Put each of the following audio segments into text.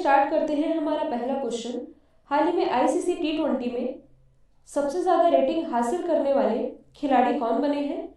Start करते हैं हमारा पहला क्वेश्चन। हाल ही में आईसीसी टी20 में सबसे ज़्यादा रेटिंग हासिल करने वाले खिलाड़ी कौन बने हैं?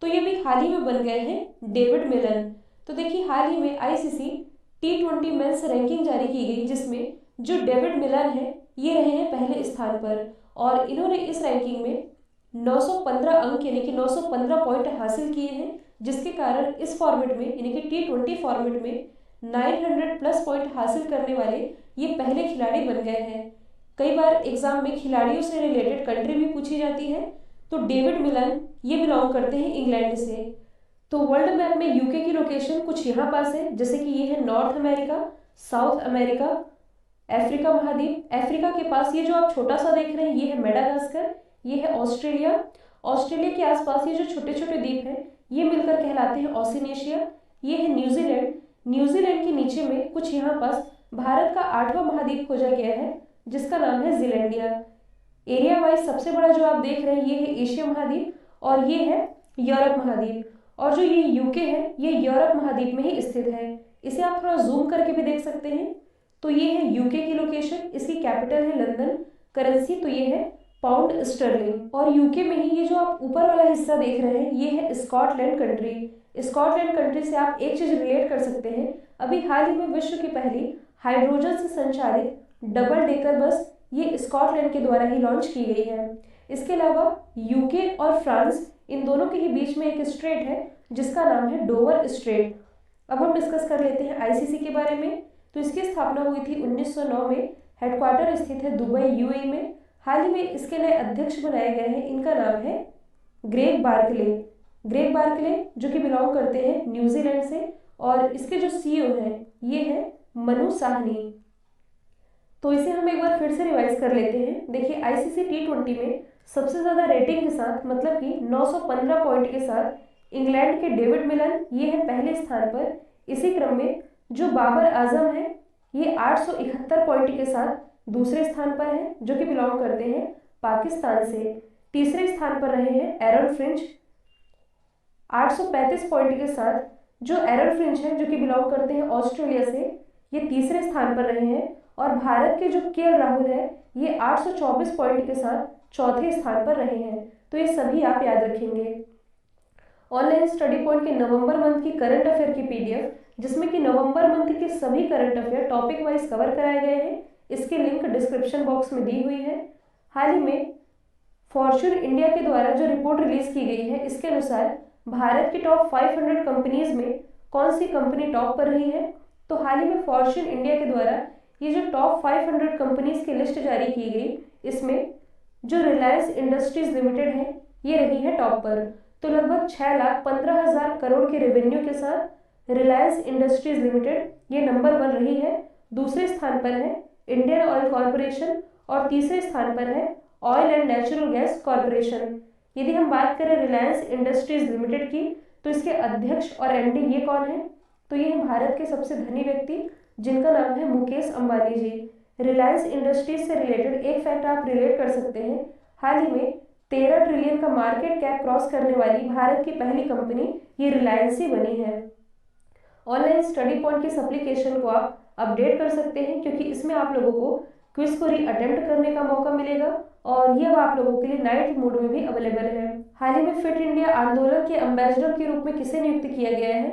तो ये भी हाल ही में बन गए हैं डेविड मिलन। तो देखिए हाल ही में आईसीसी टी20 मेंस रैंकिंग जारी की गई, जिसमें जो डेविड मिलन है ये रहे हैं पहले स्थान पर और इन्होंने इस रैंकिंग में 915 अंक यानी कि 915 पॉइंट हासिल किए हैं, जिसके कारण इस फॉर्मेट में यानी कि टी20 फॉर्मेट में 900 प्लस पॉइंट हासिल करने वाले ये पहले खिलाड़ी बन गए हैं। कई बार एग्जाम में खिलाड़ियों से रिलेटेड कंट्री भी पूछी जाती है, तो डेविड मिलन ये बिलोंग करते हैं इंग्लैंड से। तो वर्ल्ड मैप में यूके की लोकेशन कुछ यहाँ पास है, जैसे कि ये है north America, south America, Africa महाद्वीप। अफ्रीका के पास ये जो आप छोटा सा देख रहे हैं ये है मेडागास्कर, ये है ऑस्ट्रेलिया। ऑस्ट्रेलिया के आसपास ये जो छोटे छोटे द्वीप हैं ये मिलकर कहलाते हैं ऑसिनेशिया। ये है न्यूजीलैंड। न्यूजीलैंड के नीचे में कुछ यहाँ पास भारत का 8वां महाद्वीप खोजा गया है, जिसका नाम है जीलैंडिया। एरिया वाइज सबसे बड़ा जो आप देख रहे हैं ये है एशिया महाद्वीप और ये है यूरोप महाद्वीप, और जो ये यूके है ये यूरोप महाद्वीप में ही स्थित है। इसे आप थोड़ा जूम करके भी देख सकते हैं। तो ये है यूके की लोकेशन, इसकी कैपिटल है लंदन, करेंसी तो ये है पाउंड स्टर्लिंग। और यूके में ही ये जो आप ऊपर वाला हिस्सा देख रहे हैं ये है स्कॉटलैंड कंट्री। स्कॉटलैंड कंट्री से आप एक चीज रिलेट कर सकते हैं, अभी हाल ही में विश्व की पहली हाइड्रोजन से संचालित डबल डेकर बस ये स्कॉटलैंड के द्वारा ही लॉन्च की गई है। इसके अलावा यूके और फ्रांस इन दोनों के ही बीच में एक स्ट्रेट है जिसका नाम है डोवर स्ट्रेट। अब हम डिस्कस कर लेते हैं आईसीसी के बारे में। तो इसकी स्थापना हुई थी 1909 में, हेडक्वार्टर स्थित है दुबई यूएई में। हाल ही में इसके नए अध्यक्ष बनाए गए हैं, इनका नाम है ग्रेग बार्कले। ग्रेग बार्कले जो कि बिलोंग करते हैं न्यूजीलैंड से, और इसके जो सीईओ हैं ये है मनु साहनी। तो इसे हम एक बार फिर से रिवाइज कर लेते हैं। देखिए आईसीसी टी20 में सबसे ज्यादा रेटिंग के साथ मतलब कि 915 पॉइंट के साथ इंग्लैंड के डेविड मिलन ये है पहले स्थान पर। इसी क्रम में जो बाबर आजम है ये 871 पॉइंट के साथ दूसरे स्थान पर है, जो कि बिलोंग करते हैं पाकिस्तान से। तीसरे स्थान पर रहे हैं एरन फिंच 835 पॉइंट के साथ। जो एरन फिंच है जो कि बिलोंग करते हैं ऑस्ट्रेलिया से, ये तीसरे स्थान पर रहे हैं। और भारत के जो केएल राहुल है ये 824 पॉइंट के साथ चौथे स्थान पर रहे हैं। तो ये सभी आप याद रखेंगे। ऑनलाइन स्टडी पॉइंट के नवंबर मंथ की करंट अफेयर की पीडीएफ, जिसमें कि नवंबर मंथ के सभी current affair topic wise cover कराए गए हैं, इसकी लिंक डिस्क्रिप्शन बॉक्स में दी हुई है। हाल ही में फॉर्च्यून इंडिया के द्वारा जो रिपोर्ट रिलीज की गई है, इसके अनुसार भारत की टॉप 500 कंपनीज में कौन सी कंपनी टॉप पर रही है। तो हाल ही में फॉर्च्यून इंडिया के द्वारा ये जो टॉप 500 कंपनीज की लिस्ट जारी की गई, इसमें जो रिलायंस इंडस्ट्रीज लिमिटेड है ये रही है टॉप पर। तो लगभग 6,15,000 करोड़ के रेवेन्यू के साथ रिलायंस इंडस्ट्रीज लिमिटेड ये नंबर 1 रही है। दूसरे स्थान पर है इंडियन ऑयल कॉरपोरेशन और तीसरे स्थान पर है oil and natural gas corporation. यदि हम बात करें रिलायंस इंडस्ट्रीज लिमिटेड की, तो इसके अध्यक्ष और एमडी ये कौन है? तो ये है भारत के सबसे धनी व्यक्ति जिनका नाम है मुकेश अंबानी जी। रिलायंस इंडस्ट्रीज से रिलेटेड एक फैक्ट आप रिलेट कर सकते हैं, हाल ही में 13 ट्रिलियन का मार्केट कैप क्रॉस करने वाली भारत की पहली कंपनी ये रिलायंस ही बनी है। ऑनलाइन स्टडी पॉइंट के एप्लीकेशन को आप अपडेट कर सकते हैं, क्योंकि इसमें आप लोगों को क्विज को री अटेम्प्ट करने का मौका मिलेगा और यह आप लोगों के लिए नाइट मोड में भी अवेलेबल है। हाल ही में फिट इंडिया आंदोलन के एम्बेसडर के रूप में किसे नियुक्त किया गया है?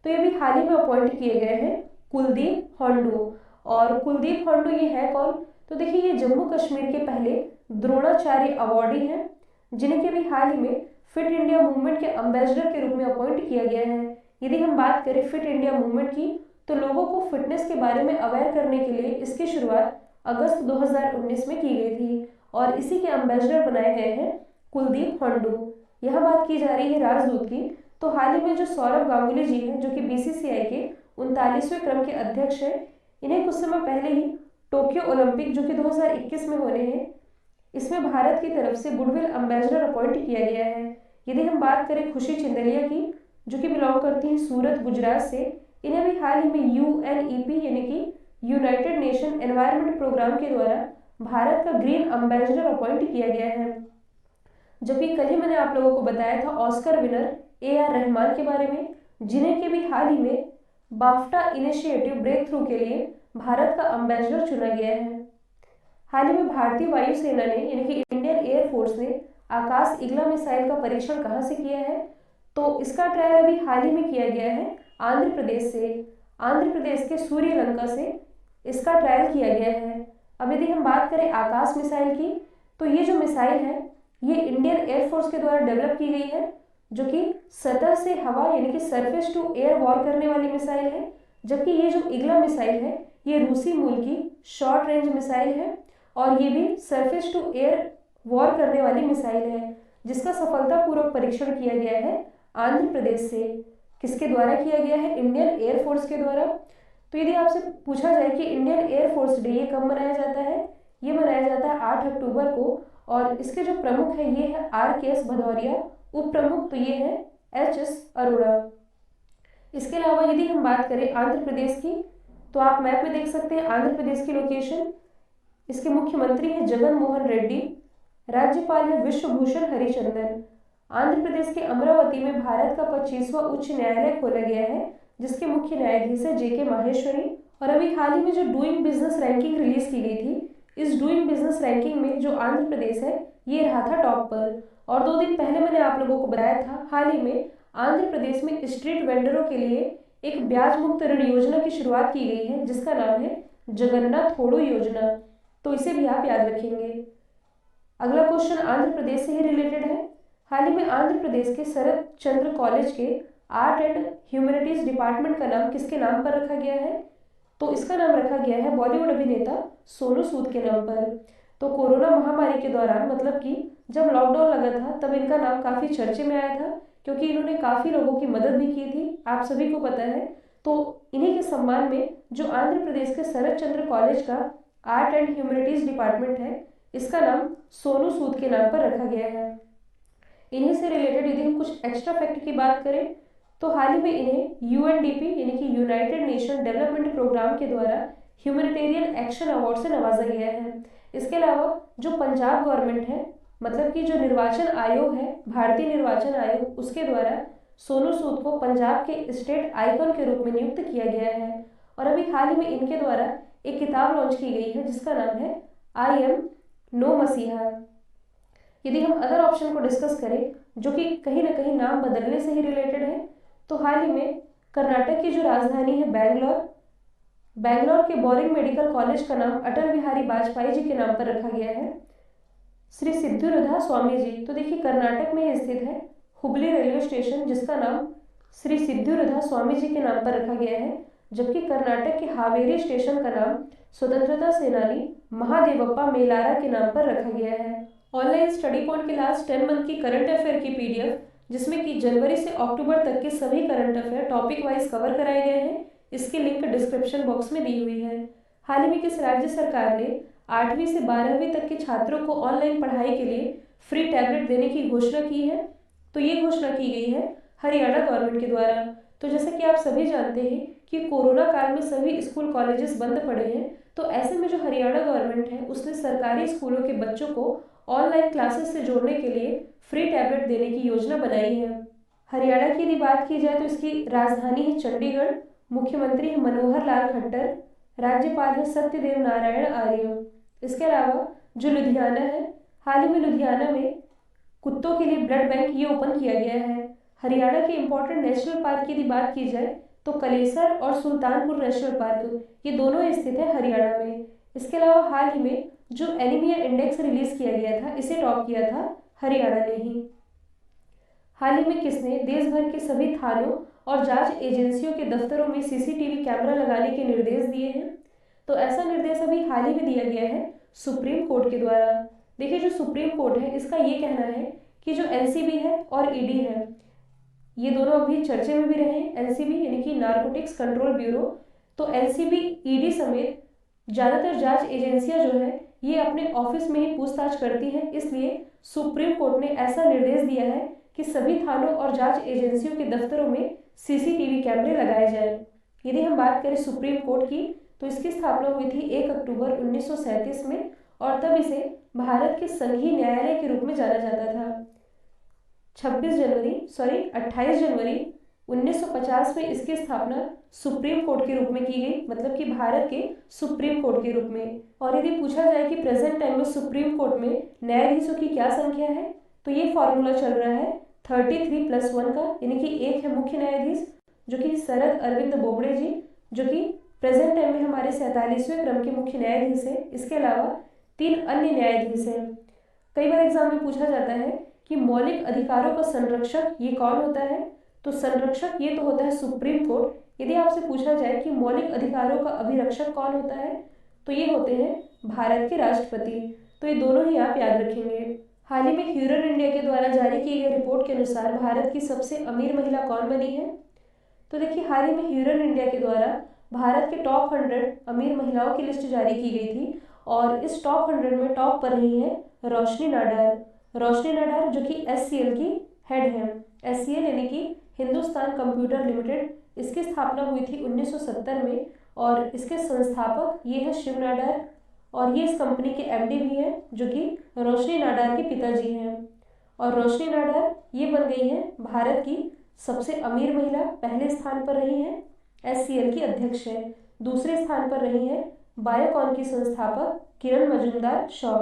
तो ये भी हाल ही में अपॉइंट किए गए हैं कुलदीप होंडू। और कुलदीप होंडू ये है कौन? तो देखिए ये जम्मू कश्मीर के पहले द्रोणाचार्य अवार्डी हैं, जिन्हें भी हाल ही में फिट इंडिया मूवमेंट के एम्बेसडर के रूप में अपॉइंट किया गया है। यदि हम बात करें फिट इंडिया मूवमेंट की, तो लोगों को फिटनेस के बारे में अवेयर करने के लिए इसकी शुरुआत अगस्त 2019 में की गई थी और इसी के एम्बेसडर बनाए गए हैं कुलदीप होंडू। यह बात की जा रही है राजदूत की, तो हाल ही में जो सौरव गांगुली जी हैं जो कि बीसीसीआई के 39वें क्रम के अध्यक्ष हैं, इन्हें कुछ समय पहले ही टोक्यो ओलंपिक जो कि 2021 में होने हैं, इसमें भारत की तरफ से गुडविल एम्बेसडर अपॉइंट किया गया है। यदि हम बात करें खुशी चिंदलिया की, जो कि बिलोंग करती हैं सूरत गुजरात से, इन्हें भी हाल ही में यूएनईपी यानी कि यूनाइटेड नेशन एनवायरनमेंट प्रोग्राम के द्वारा भारत का ग्रीन एम्बेसडर अपॉइंट किया गया है। जबकि कल ही मैंने आप लोगों को बताया था ऑस्कर विनर AR रहमान के बारे में, जिन्हें के भी हाल ही में बाफ्टा इनिशिएटिव ब्रेक थ्रू के लिए भारत का एम्बेसडर चुना गया है। हाल ही में भारतीय वायुसेना ने यानी कि इंडियन एयरफोर्स ने आकाश ईगला मिसाइल का परीक्षण कहाँ से किया है? तो इसका ट्रायल अभी हाल ही में किया गया है आंध्र प्रदेश से। आंध्र प्रदेश के सूर्यलंका से इसका ट्रायल किया गया है। अब यदि हम बात करें आकाश मिसाइल की, तो ये जो मिसाइल है ये इंडियन एयरफोर्स के द्वारा डेवलप की गई है, जो कि सतह से हवा यानी कि सरफेस टू एयर वॉर करने वाली मिसाइल है। जबकि ये जो ईगला मिसाइल है ये रूसी मूल की शॉर्ट रेंज मिसाइल है और ये भी सरफेस टू एयर वॉर करने वाली मिसाइल है, जिसका सफलतापूर्वक परीक्षण किया गया है आंध्र प्रदेश से। किसके द्वारा किया गया है? इंडियन एयरफोर्स के द्वारा। तो यदि आपसे पूछा जाए कि इंडियन एयरफोर्स डे ये कब मनाया जाता है, ये मनाया जाता है 8 अक्टूबर को। और इसके जो प्रमुख है ये है RKS भदौरिया, उप प्रमुख तो ये है HS अरोड़ा। इसके अलावा यदि हम बात करें आंध्र प्रदेश की, तो आप मैप में देख सकते हैं आंध्र प्रदेश की लोकेशन। इसके मुख्यमंत्री हैं जगन मोहन रेड्डी, राज्यपाल है विश्वभूषण हरिचंदन। आंध्र प्रदेश के अमरावती में भारत का 25वां उच्च न्यायालय खोला गया है, जिसके मुख्य न्यायाधीश है JK माहेश्वरी। और अभी हाल ही में जो डूइंग बिजनेस रैंकिंग रिलीज की गई थी, इस डूइंग बिजनेस रैंकिंग में जो आंध्र प्रदेश है ये रहा था टॉप पर। और 2 दिन पहले मैंने आप लोगों को बताया था हाल ही में आंध्र प्रदेश में स्ट्रीट वेंडरों के लिए एक ब्याज मुक्त ऋण योजना की शुरुआत की गई है, जिसका नाम है जगन्नाथ थोड़ो योजना। तो इसे भी आप याद रखेंगे। अगला क्वेश्चन आंध्र प्रदेश से ही रिलेटेड है। हाल ही में आंध्र प्रदेश के शरद चंद्र कॉलेज के आर्ट एंड ह्यूमैनिटीज डिपार्टमेंट का नाम किसके नाम पर रखा गया है? तो इसका नाम रखा गया है बॉलीवुड अभिनेता सोनू सूद के नाम पर। तो कोरोना महामारी के दौरान, मतलब कि जब लॉकडाउन लगा था, तब इनका नाम काफ़ी चर्चे में आया था, क्योंकि इन्होंने काफ़ी लोगों की मदद भी की थी, आप सभी को पता है। तो इन्हीं के सम्मान में जो आंध्र प्रदेश के शरद चंद्र कॉलेज का आर्ट एंड ह्यूमैनिटीज डिपार्टमेंट है, इसका नाम सोनू सूद के नाम पर रखा गया है। इन्हीं से रिलेटेड यदि हम कुछ एक्स्ट्रा फैक्ट की बात करें, तो हाल ही में इन्हें UNDP यानी कि यूनाइटेड नेशन डेवलपमेंट प्रोग्राम के द्वारा ह्यूमैनिटेरियन एक्शन अवार्ड से नवाजा गया है। इसके अलावा जो पंजाब गवर्नमेंट है, मतलब कि जो निर्वाचन आयोग है, भारतीय निर्वाचन आयोग, उसके द्वारा सोनू सूद को पंजाब के स्टेट आइकॉन के रूप में नियुक्त किया गया है। और अभी हाल ही में इनके द्वारा एक किताब लॉन्च की गई है, जिसका नाम है I Am No मसीहा। यदि हम अदर ऑप्शन को डिस्कस करें, जो कि कहीं ना कहीं नाम बदलने से ही रिलेटेड है, तो हाल ही में कर्नाटक की जो राजधानी है बैंगलोर के बोरिंग मेडिकल कॉलेज का नाम अटल बिहारी वाजपेयी जी के नाम पर रखा गया है, श्री सिद्धूरधा स्वामी जी। तो देखिए कर्नाटक में स्थित है हुबली रेलवे स्टेशन, जिसका नाम श्री सिद्धूरधा स्वामी जी के नाम पर रखा गया है। जबकि कर्नाटक के हावेरी स्टेशन का नाम स्वतंत्रता सेनानी महादेवप्पा मेलारा के नाम पर रखा गया है। ऑनलाइन स्टडी पॉइंट के लास्ट 10 मंथ की करंट अफेयर की PDF, जिसमें कि जनवरी से अक्टूबर तक के सभी current affair topic wise cover कराए गए हैं, इसकी लिंक डिस्क्रिप्शन बॉक्स में दी हुई है। हाल ही में किस राज्य सरकार ने 8वीं से 12वीं तक के छात्रों को ऑनलाइन पढ़ाई के लिए फ्री टैबलेट देने की घोषणा की है? तो ये घोषणा की गई है हरियाणा गवर्नमेंट के द्वारा। तो जैसा कि आप सभी जानते हैं कि कोरोना काल में सभी स्कूल कॉलेजेस बंद पड़े हैं, तो ऐसे में जो हरियाणा गवर्नमेंट है उसने सरकारी स्कूलों के बच्चों को ऑनलाइन क्लासेस से जोड़ने के लिए फ्री टैबलेट देने की योजना बनाई है। हरियाणा की यदि बात की जाए तो इसकी राजधानी है चंडीगढ़, मुख्यमंत्री है मनोहर लाल खट्टर, राज्यपाल है सत्यदेव नारायण आर्य। इसके अलावा जो लुधियाना है, हाल ही में लुधियाना में कुत्तों के लिए ब्लड बैंक ये ओपन किया गया है। हरियाणा के इंपॉर्टेंट नेशनल पार्क की यदि बात की जाए तो कलेसर और सुल्तानपुर नेशनल पार्क, ये दोनों स्थित है हरियाणा में। इसके अलावा हाल ही में जो एनीमिया इंडेक्स रिलीज किया गया था, इसे टॉप किया था हरियाणा ने ही। हाल ही में किसने देश भर के सभी थानों और जांच एजेंसियों के दफ्तरों में CCTV कैमरा लगाने के निर्देश दिए हैं? तो ऐसा निर्देश अभी हाल ही में दिया गया है सुप्रीम कोर्ट के द्वारा। देखिए जो सुप्रीम कोर्ट है इसका ये कहना है कि जो NCB है और ED है, ये दोनों अभी चर्चे में भी रहे हैं। NCB यानी कि नारकोटिक्स कंट्रोल ब्यूरो, तो NCB ED समेत ज़्यादातर जांच एजेंसियां जो है ये अपने ऑफिस में ही पूछताछ करती हैं। इसलिए सुप्रीम कोर्ट ने ऐसा निर्देश दिया है कि सभी थानों और जांच एजेंसियों के दफ्तरों में CCTV कैमरे लगाए जाएं। यदि हम बात करें सुप्रीम कोर्ट की, तो इसकी स्थापना हुई थी 1 अक्टूबर 1937 में, और तब इसे भारत के संघीय न्यायालय के रूप में जाना जाता था। 28 जनवरी 1950 में इसकी स्थापना सुप्रीम कोर्ट के रूप में की गई, मतलब कि भारत के सुप्रीम कोर्ट के रूप में। और यदि पूछा जाए कि प्रेजेंट टाइम में सुप्रीम कोर्ट में न्यायाधीशों की क्या संख्या है, तो ये फॉर्मूला चल रहा है 33+1 का, यानी कि एक है मुख्य न्यायाधीश जो कि शरद अरविंद बोबड़े जी, जो कि प्रेजेंट टाइम में हमारे 47वें क्रम के मुख्य न्यायाधीश है। इसके अलावा 3 अन्य न्यायाधीश हैं। कई बार एग्जाम में पूछा जाता है कि मौलिक अधिकारों का संरक्षक ये कौन होता है, तो संरक्षक ये तो होता है सुप्रीम कोर्ट। यदि आपसे पूछा जाए कि मौलिक अधिकारों का अभिरक्षक कौन होता है, तो ये होते हैं भारत के राष्ट्रपति। तो ये दोनों ही आप याद रखेंगे। हाल ही में ह्यूरन इंडिया के द्वारा जारी की गई रिपोर्ट के अनुसार भारत की सबसे अमीर महिला कौन बनी है? तो देखिए, हाल ही में ह्यूरन इंडिया के द्वारा भारत के टॉप 100 अमीर महिलाओं की लिस्ट जारी की गई थी, और इस टॉप 100 में टॉप पर रही है रोशनी नाडार। रोशनी नाडार जो कि एचसीएल की हेड है। एचसीएल यानी कि हिंदुस्तान कंप्यूटर लिमिटेड, इसकी स्थापना हुई थी 1970 में, और इसके संस्थापक ये है शिव नाडार, और ये इस कंपनी के एमडी भी हैं, जो कि रोशनी नाडार के पिताजी हैं। और रोशनी नाडार ये बन गई है भारत की सबसे अमीर महिला। पहले स्थान पर रही है, एचसीएल की अध्यक्ष है। दूसरे स्थान पर रही है बायोकॉन की संस्थापक किरण मजूमदार शॉ।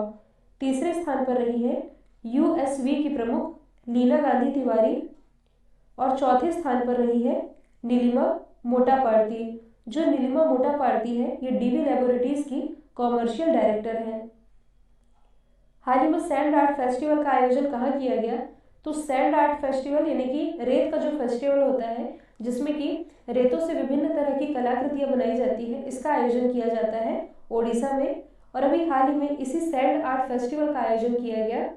तीसरे स्थान पर रही है यूएसवी की प्रमुख लीना गांधी तिवारी, और चौथे स्थान पर रही है नीलिमा मोटापार्थी। जो नीलिमा मोटापार्थी है, ये डीवी लैबोरेटरीज की कॉमर्शियल डायरेक्टर है। हाल ही में सैंड आर्ट फेस्टिवल का आयोजन कहाँ किया गया? तो सैंड आर्ट फेस्टिवल यानी कि रेत का जो फेस्टिवल होता है, जिसमें कि रेतों से विभिन्न तरह की कलाकृतियां बनाई जाती है, इसका आयोजन किया जाता है ओडिशा में। और अभी हाल ही में इसी सैंड आर्ट फेस्टिवल का आयोजन किया गया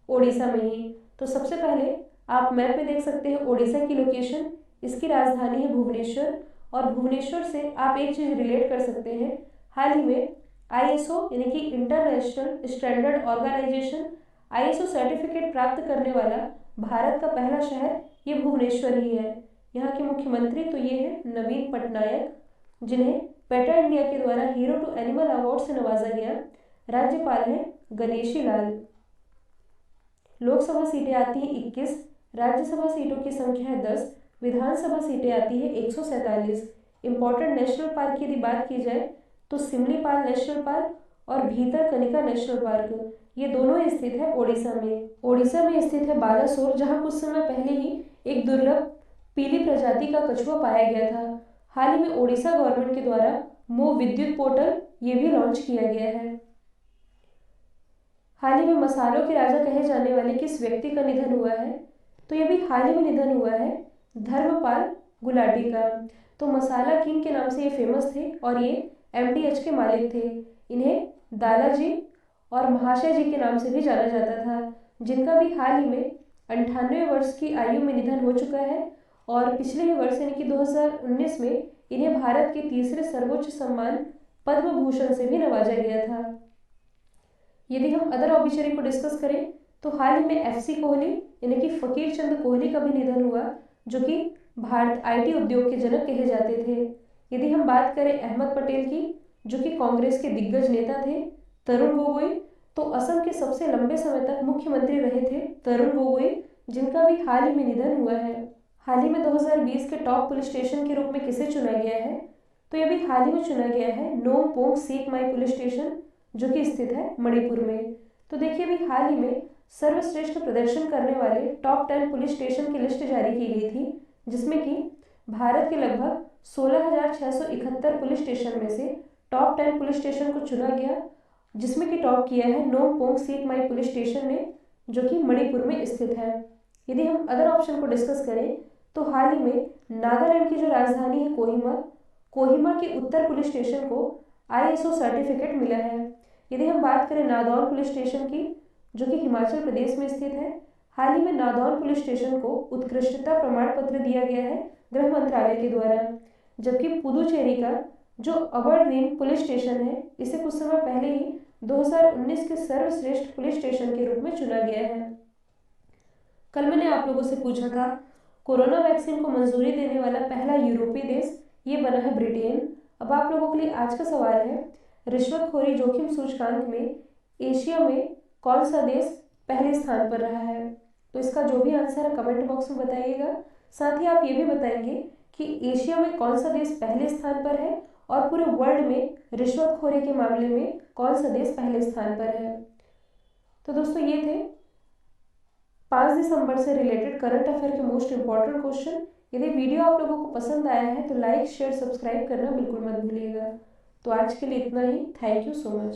ओडिशा में ही। तो सबसे पहले आप मैप में देख सकते हैं ओडिशा की लोकेशन। इसकी राजधानी है भुवनेश्वर, और भुवनेश्वर से आप एक चीज़ रिलेट कर सकते हैं। हाल ही में आईएसओ यानी कि international standard organisation ISO certificate प्राप्त करने वाला भारत का पहला शहर ये भुवनेश्वर ही है। यहाँ के मुख्यमंत्री तो ये है नवीन पटनायक, जिन्हें पेटा इंडिया के द्वारा हीरो टू एनिमल अवार्ड से नवाजा गया। राज्यपाल है गणेशी लाल। लोकसभा सीटें आती हैं 21, राज्यसभा सीटों की संख्या है 10, विधानसभा सीटें आती है 147। इंपॉर्टेंट नेशनल पार्क की यदि बात की जाए तो सिमलीपाल नेशनल पार्क और भीतरकनिका नेशनल पार्क, ये दोनों स्थित है ओडिशा में। ओडिशा में स्थित है बालासोर, जहाँ कुछ समय पहले ही एक दुर्लभ पीली प्रजाति का कछुआ पाया गया था। हाल ही में ओडिशा गवर्नमेंट के द्वारा मो विद्युत पोर्टल ये भी लॉन्च किया गया है। हाल ही में मसालों के राजा कहे जाने वाले किस व्यक्ति का निधन हुआ है? तो ये भी हाल ही में निधन हुआ है धर्मपाल गुलाटी का। तो मसाला किंग के नाम से ये फेमस थे, और ये एमडीएच के मालिक थे। इन्हें दादाजी और महाशय जी के नाम से भी जाना जाता था, जिनका भी हाल ही में 98 वर्ष की आयु में निधन हो चुका है। और पिछले ही वर्ष यानी कि 2019 में इन्हें भारत के तीसरे सर्वोच्च सम्मान पद्म भूषण से भी नवाजा गया था। यदि हम अदर ऑबिचरी को डिस्कस करें तो हाल ही में एफसी कोहली यानी कि फकीर चंद कोहली का भी निधन हुआ, जो कि भारत आईटी उद्योग के जनक कहे जाते थे। यदि हम बात करें अहमद पटेल की, जो कि कांग्रेस के दिग्गज नेता थे। तरुण गोगोई, तो असम के सबसे लंबे समय तक मुख्यमंत्री रहे थे तरुण गोगोई, जिनका भी हाल ही में निधन हुआ है। हाल ही में 2020 के टॉप पुलिस स्टेशन के रूप में किसे चुना गया है? तो यह भी हाल ही में चुना गया है नोंगपोंग सीक माई पुलिस स्टेशन, जो कि स्थित है मणिपुर में। तो देखिए, अभी हाल ही में सर्वश्रेष्ठ प्रदर्शन करने वाले टॉप 10 पुलिस स्टेशन की लिस्ट जारी की गई थी, जिसमें कि भारत के लगभग 16,671 पुलिस स्टेशन में से टॉप 10 पुलिस स्टेशन को चुना गया, जिसमें कि टॉप किया है नोंगपोंग सीक माई पुलिस स्टेशन ने, जो कि मणिपुर में स्थित है। यदि हम अदर ऑप्शन को डिस्कस करें तो हाल ही में नागालैंड की जो राजधानी है कोहिमा, कोहिमा के उत्तर पुलिस स्टेशन को आईएसओ सर्टिफिकेट मिला है। यदि हम बात करें नादौन पुलिस स्टेशन की, जो कि हिमाचल प्रदेश में स्थित है, हाल ही में नादौन पुलिस स्टेशन को उत्कृष्टता प्रमाण पत्र दिया गया है गृह मंत्रालय के द्वारा। जबकि पुदुचेरी का जो अबरदीन पुलिस स्टेशन है, इसे कुछ समय पहले ही 2019 के सर्वश्रेष्ठ पुलिस स्टेशन के रूप में चुना गया है। कल मैंने आप लोगों से पूछा था कोरोना वैक्सीन को मंजूरी देने वाला पहला यूरोपीय देश, ये बना है ब्रिटेन। अब आप लोगों के लिए आज का सवाल है, रिश्वतखोरी जोखिम सूचकांक में एशिया में कौन सा देश पहले स्थान पर रहा है? तो इसका जो भी आंसर है कमेंट बॉक्स में बताइएगा। साथ ही आप ये भी बताएंगे कि एशिया में कौन सा देश पहले स्थान पर है और पूरे वर्ल्ड में रिश्वतखोरी के मामले में कौन सा देश पहले स्थान पर है। तो दोस्तों ये थे 5 दिसंबर से रिलेटेड करंट अफेयर के मोस्ट इंपॉर्टेंट क्वेश्चन। यदि वीडियो आप लोगों को पसंद आया है तो लाइक शेयर सब्सक्राइब करना बिल्कुल मत भूलिएगा। तो आज के लिए इतना ही। Thank you so much.